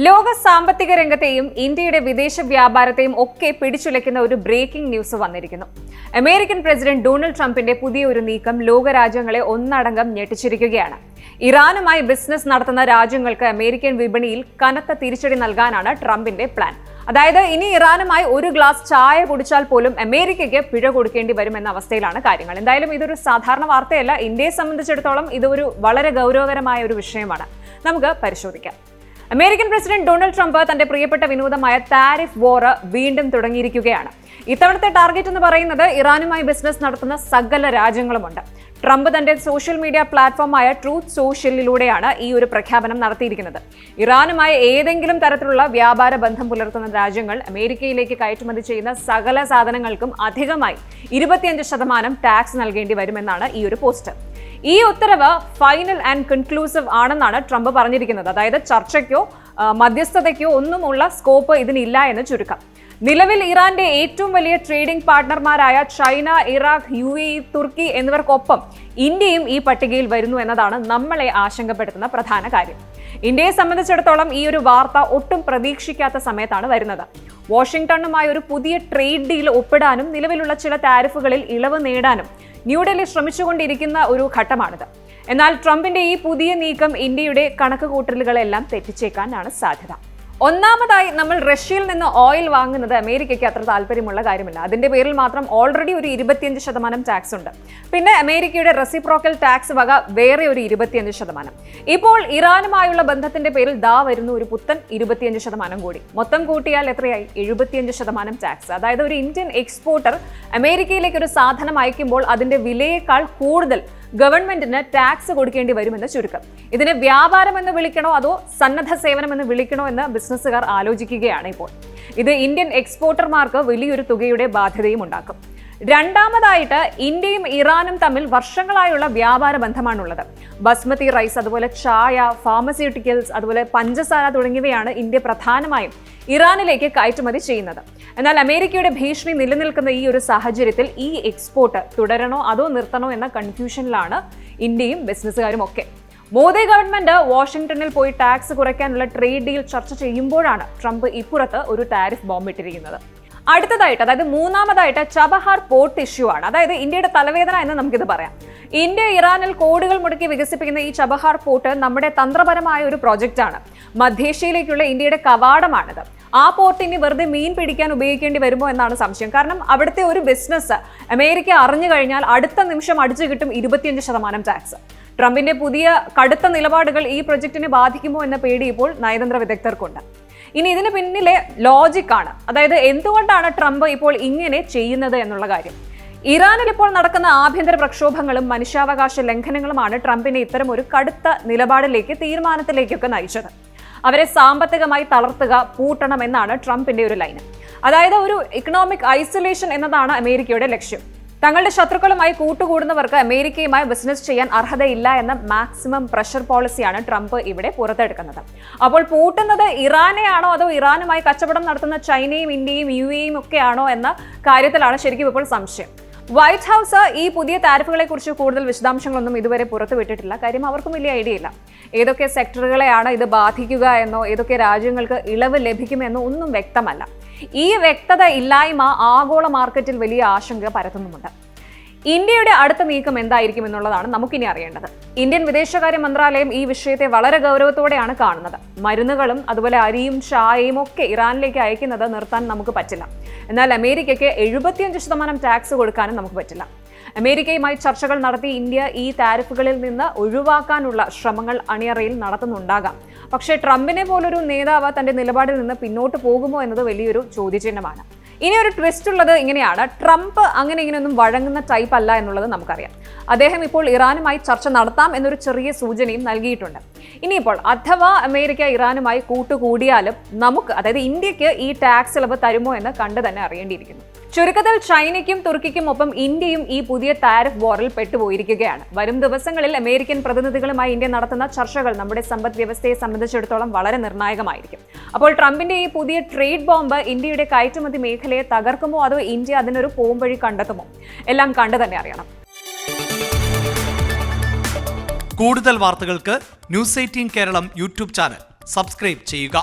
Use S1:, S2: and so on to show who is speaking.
S1: ലോക സാമ്പത്തിക രംഗത്തെയും ഇന്ത്യയുടെ വിദേശ വ്യാപാരത്തെയും ഒക്കെ പിടിച്ചുലയ്ക്കുന്ന ഒരു ബ്രേക്കിംഗ് ന്യൂസ് വന്നിരിക്കുന്നു. അമേരിക്കൻ പ്രസിഡന്റ് ഡൊണാൾഡ് ട്രംപിന്റെ പുതിയ ഒരു നീക്കം ലോകരാജ്യങ്ങളെ ഒന്നടങ്കം ഞെട്ടിച്ചിരിക്കുകയാണ്. ഇറാനുമായി ബിസിനസ് നടത്തുന്ന രാജ്യങ്ങൾക്ക് അമേരിക്കൻ വിപണിയിൽ കനത്ത തിരിച്ചടി നൽകാനാണ് ട്രംപിന്റെ പ്ലാൻ. അതായത് ഇനി ഇറാനുമായി ഒരു ഗ്ലാസ് ചായ കുടിച്ചാൽ പോലും അമേരിക്കയ്ക്ക് പിഴ കൊടുക്കേണ്ടി വരുമെന്ന അവസ്ഥയിലാണ് കാര്യങ്ങൾ. എന്തായാലും ഇതൊരു സാധാരണ വാർത്തയല്ല. ഇന്ത്യയെ സംബന്ധിച്ചിടത്തോളം ഇതൊരു വളരെ ഗൗരവകരമായ ഒരു വിഷയമാണ്. നമുക്ക് പരിശോധിക്കാം. അമേരിക്കൻ പ്രസിഡന്റ് ഡൊണാൾഡ് ട്രംപ് തന്റെ പ്രിയപ്പെട്ട വിനോദമായ താരിഫ് വാർ വീണ്ടും തുടങ്ങിയിരിക്കുകയാണ്. ഇത്തവണത്തെ ടാർഗറ്റ് എന്ന് പറയുന്നത് ഇറാനുമായി ബിസിനസ് നടത്തുന്ന സകല രാജ്യങ്ങളുമുണ്ട്. ട്രംപ് തന്റെ സോഷ്യൽ മീഡിയ പ്ലാറ്റ്ഫോമായ ട്രൂത്ത് സോഷ്യലിലൂടെയാണ് ഈ ഒരു പ്രഖ്യാപനം നടത്തിയിരിക്കുന്നത്. ഇറാനുമായി ഏതെങ്കിലും തരത്തിലുള്ള വ്യാപാര ബന്ധം പുലർത്തുന്ന രാജ്യങ്ങൾ അമേരിക്കയിലേക്ക് കയറ്റുമതി ചെയ്യുന്ന സകല സാധനങ്ങൾക്കും അധികമായി 25% ടാക്സ് നൽകേണ്ടി വരുമെന്നാണ് ഈ ഒരു പോസ്റ്റ്. ഈ ഉത്തരവ് ഫൈനൽ ആൻഡ് കൺക്ലൂസീവ് ആണെന്നാണ് ട്രംപ് പറഞ്ഞിരിക്കുന്നത്. അതായത് ചർച്ചയ്ക്കോ മധ്യസ്ഥതയ്ക്കോ ഒന്നുമുള്ള സ്കോപ്പ് ഇതിനില്ല എന്ന് ചുരുക്കം. നിലവിൽ ഇറാന്റെ ഏറ്റവും വലിയ ട്രേഡിംഗ് പാർട്ട്ണർമാരായ ചൈന, ഇറാഖ്, UAE, തുർക്കി എന്നിവർക്കൊപ്പം ഇന്ത്യയും ഈ പട്ടികയിൽ വരുന്നു എന്നതാണ് നമ്മളെ ആശങ്കപ്പെടുത്തുന്ന പ്രധാന കാര്യം. ഇന്ത്യയെ സംബന്ധിച്ചിടത്തോളം ഈ ഒരു വാർത്ത ഒട്ടും പ്രതീക്ഷിക്കാത്ത സമയത്താണ് വരുന്നത്. വാഷിംഗ്ടണുമായി ഒരു പുതിയ ട്രേഡ് ഡീൽ ഒപ്പിടാനും നിലവിലുള്ള ചില താരിഫുകളിൽ ഇളവ് നേടാനും ന്യൂഡൽഹി ശ്രമിച്ചുകൊണ്ടിരിക്കുന്ന ഒരു ഘട്ടമാണിത്. എന്നാൽ ട്രംപിന്റെ ഈ പുതിയ നീക്കം ഇന്ത്യയുടെ കണക്കുകൂട്ടലുകളെല്ലാം തെറ്റിച്ചേക്കാനാണ് സാധ്യത. ഒന്നാമതായി, നമ്മൾ റഷ്യയിൽ നിന്ന് ഓയിൽ വാങ്ങുന്നത് അമേരിക്കയ്ക്ക് അത്ര താല്പര്യമുള്ള കാര്യമില്ല. അതിന്റെ പേരിൽ മാത്രം ഓൾറെഡി ഒരു 25% ടാക്സ് ഉണ്ട്. പിന്നെ അമേരിക്കയുടെ റെസിപ്രോക്കൽ ടാക്സ് വക വേറെ ഒരു 25%. ഇപ്പോൾ ഇറാനുമായുള്ള ബന്ധത്തിന്റെ പേരിൽ വരുന്നു ഒരു പുത്തൻ 25% കൂടി. മൊത്തം കൂട്ടിയാൽ എത്രയായി? 75% ടാക്സ്. അതായത് ഒരു ഇന്ത്യൻ എക്സ്പോർട്ടർ അമേരിക്കയിലേക്ക് ഒരു സാധനം അയക്കുമ്പോൾ അതിന്റെ വിലയേക്കാൾ കൂടുതൽ ഗവൺമെന്റിന് ടാക്സ് കൊടുക്കേണ്ടി വരുമെന്ന് ചുരുക്കം. ഇതിനെ വ്യാപാരം എന്ന് വിളിക്കണോ അതോ സന്നദ്ധ സേവനം എന്ന് വിളിക്കണോ എന്ന് ബിസിനസ്സുകാർ ആലോചിക്കുകയാണ് ഇപ്പോൾ. ഇത് ഇന്ത്യൻ എക്സ്പോർട്ടർമാർക്ക് വലിയൊരു തുകയുടെ ബാധ്യതയും ഉണ്ടാക്കും. രണ്ടാമതായിട്ട്, ഇന്ത്യയും ഇറാനും തമ്മിൽ വർഷങ്ങളായുള്ള വ്യാപാര ബന്ധമാണുള്ളത്. ബസ്മതി റൈസ്, അതുപോലെ ചായ, ഫാർമസ്യൂട്ടിക്കൽസ്, അതുപോലെ പഞ്ചസാര തുടങ്ങിയവയാണ് ഇന്ത്യ പ്രധാനമായും ഇറാനിലേക്ക് കയറ്റുമതി ചെയ്യുന്നത്. എന്നാൽ അമേരിക്കയുടെ ഭീഷണി നിലനിൽക്കുന്ന ഈ ഒരു സാഹചര്യത്തിൽ ഈ എക്സ്പോർട്ട് തുടരണോ അതോ നിർത്തണോ എന്ന കൺഫ്യൂഷനിലാണ് ഇന്ത്യയും ബിസിനസ്സുകാരും ഒക്കെ. മോദി ഗവൺമെന്റ് വാഷിംഗ്ടണിൽ പോയി ടാക്സ് കുറയ്ക്കാനുള്ള ട്രേഡ് ഡീൽ ചർച്ച ചെയ്യുമ്പോഴാണ് ട്രംപ് ഇപ്പുറത്ത് ഒരു താരിഫ് ബോംബ് ഇട്ടിരിക്കുന്നത്. അടുത്തതായിട്ട്, അതായത് മൂന്നാമതായിട്ട്, ചബഹാർ പോർട്ട് ഇഷ്യൂ ആണ്. അതായത് ഇന്ത്യയുടെ തലവേദന എന്ന് നമുക്കിത് പറയാം. ഇന്ത്യ ഇറാനിൽ കോടികൾ മുടക്കി വികസിപ്പിക്കുന്ന ഈ ചബഹാർ പോർട്ട് നമ്മുടെ തന്ത്രപരമായ ഒരു പ്രോജക്റ്റ് ആണ്. മധ്യേഷ്യയിലേക്കുള്ള ഇന്ത്യയുടെ കവാടമാണിത്. ആ പോർട്ട് ഇനി വെറുതെ മീൻ പിടിക്കാൻ ഉപയോഗിക്കേണ്ടി വരുമോ എന്നാണ് സംശയം. കാരണം അവിടുത്തെ ഒരു ബിസിനസ് അമേരിക്ക അറിഞ്ഞു കഴിഞ്ഞാൽ അടുത്ത നിമിഷം അടിച്ചു കിട്ടും 25% ടാക്സ്. ട്രംപിന്റെ പുതിയ കടുത്ത നിലപാടുകൾ ഈ പ്രൊജക്ടിനെ ബാധിക്കുമോ എന്ന പേടി ഇപ്പോൾ നയതന്ത്ര വിദഗ്ധർക്കുണ്ട്. ഇനി ഇതിന് പിന്നിലെ ലോജിക്കാണ്, അതായത് എന്തുകൊണ്ടാണ് ട്രംപ് ഇപ്പോൾ ഇങ്ങനെ ചെയ്യുന്നത് എന്നുള്ള കാര്യം. ഇറാനിൽ ഇപ്പോൾ നടക്കുന്ന ആഭ്യന്തര പ്രക്ഷോഭങ്ങളും മനുഷ്യാവകാശ ലംഘനങ്ങളുമാണ് ട്രംപിനെ ഇത്തരം ഒരു കടുത്ത നിലപാടിലേക്ക്, തീരുമാനത്തിലേക്കൊക്കെ നയിച്ചത്. അവരെ സാമ്പത്തികമായി തളർത്തുക, പൂട്ടണം എന്നാണ് ട്രംപിന്റെ ഒരു ലൈൻ. അതായത് ഒരു ഇക്കണോമിക് ഐസൊലേഷൻ എന്നതാണ് അമേരിക്കയുടെ ലക്ഷ്യം. തങ്ങളുടെ ശത്രുക്കളുമായി കൂട്ടുകൂടുന്നവർക്ക് അമേരിക്കയുമായി ബിസിനസ് ചെയ്യാൻ അർഹതയില്ല എന്ന മാക്സിമം പ്രഷർ പോളിസിയാണ് ട്രംപ് ഇവിടെ പുറത്തെടുക്കുന്നത്. അപ്പോൾ പൂട്ടുന്നത് ഇറാനെയാണോ അതോ ഇറാനുമായി കച്ചവടം നടത്തുന്ന ചൈനയും ഇന്ത്യയും UAEയും ഒക്കെയാണോ എന്ന കാര്യത്തിലാണ് ശരിക്കും ഇപ്പോൾ സംശയം. വൈറ്റ് ഹൗസ് ഈ പുതിയ താരിഫുകളെ കുറിച്ച് കൂടുതൽ വിശദാംശങ്ങളൊന്നും ഇതുവരെ പുറത്തുവിട്ടിട്ടില്ല. കാര്യം അവർക്കും വലിയ ഐഡിയ ഇല്ല. ഏതൊക്കെ സെക്ടറുകളെയാണ് ഇത് ബാധിക്കുക എന്നോ ഏതൊക്കെ രാജ്യങ്ങൾക്ക് ഇളവ് ലഭിക്കുമെന്നോ ഒന്നും വ്യക്തമല്ല. ഈ വ്യക്തത ഇല്ലായ്മ ആഗോള മാർക്കറ്റിൽ വലിയ ആശങ്ക പരത്തുന്നുമുണ്ട്. ഇന്ത്യയുടെ അടുത്ത നീക്കം എന്തായിരിക്കും എന്നുള്ളതാണ് നമുക്കിനി അറിയേണ്ടത്. ഇന്ത്യൻ വിദേശകാര്യ മന്ത്രാലയം ഈ വിഷയത്തെ വളരെ ഗൗരവത്തോടെയാണ് കാണുന്നത്. മരുന്നുകളും അതുപോലെ അരിയും ചായയും ഒക്കെ ഇറാനിലേക്ക് അയക്കുന്നത് നിർത്താൻ നമുക്ക് പറ്റില്ല. എന്നാൽ അമേരിക്കയ്ക്ക് 75% ടാക്സ് കൊടുക്കാനും നമുക്ക് പറ്റില്ല. അമേരിക്കയുമായി ചർച്ചകൾ നടത്തി ഇന്ത്യ ഈ താരിഫുകളിൽ നിന്ന് ഒഴിവാക്കാനുള്ള ശ്രമങ്ങൾ അണിയറയിൽ നടത്തുന്നുണ്ടാകാം. പക്ഷേ ട്രംപിനെ പോലൊരു നേതാവ് തന്റെ നിലപാടിൽ നിന്ന് പിന്നോട്ട് പോകുമോ എന്നത് വലിയൊരു ചോദ്യചിഹ്നമാണ്. ഇനി ഒരു ട്വിസ്റ്റ് ഉള്ളത് ഇങ്ങനെയാണ്. ട്രംപ് അങ്ങനെ ഇങ്ങനെയൊന്നും വഴങ്ങുന്ന ടൈപ്പ് അല്ല എന്നുള്ളത് നമുക്കറിയാം. അദ്ദേഹം ഇപ്പോൾ ഇറാനുമായി ചർച്ച നടത്താം എന്നൊരു ചെറിയ സൂചനയും നൽകിയിട്ടുണ്ട്. ഇനിയിപ്പോൾ അഥവാ അമേരിക്ക ഇറാനുമായി കൂട്ടുകൂടിയാലും നമുക്ക്, അതായത് ഇന്ത്യക്ക് ഈ ടാക്സ് ഇളവ് തരുമോ എന്ന് കണ്ടു തന്നെ അറിയേണ്ടിയിരിക്കുന്നു. ചുരുക്കത്തിൽ ചൈനയ്ക്കും തുർക്കിക്കും ഒപ്പം ഇന്ത്യയും ഈ പുതിയ താരിഫ് വാറിൽ പെട്ടുപോയിരിക്കുകയാണ്. വരും ദിവസങ്ങളിൽ അമേരിക്കൻ പ്രതിനിധികളുമായി ഇന്ത്യ നടത്തുന്ന ചർച്ചകൾ നമ്മുടെ സമ്പദ് വ്യവസ്ഥയെ സംബന്ധിച്ചിടത്തോളം വളരെ നിർണായകമായിരിക്കും. അപ്പോൾ ട്രംപിന്റെ ഈ പുതിയ ട്രേഡ് ബോംബ് ഇന്ത്യയുടെ കയറ്റുമതി മേഖലയെ തകർക്കുമോ അതോ ഇന്ത്യ അതിനൊരു പോംവഴി കണ്ടെത്തുമോ? എല്ലാം കണ്ടു തന്നെ അറിയണം.
S2: കൂടുതൽ വാർത്തകൾക്ക് News 18 Keralam YouTube channel subscribe ചെയ്യുക.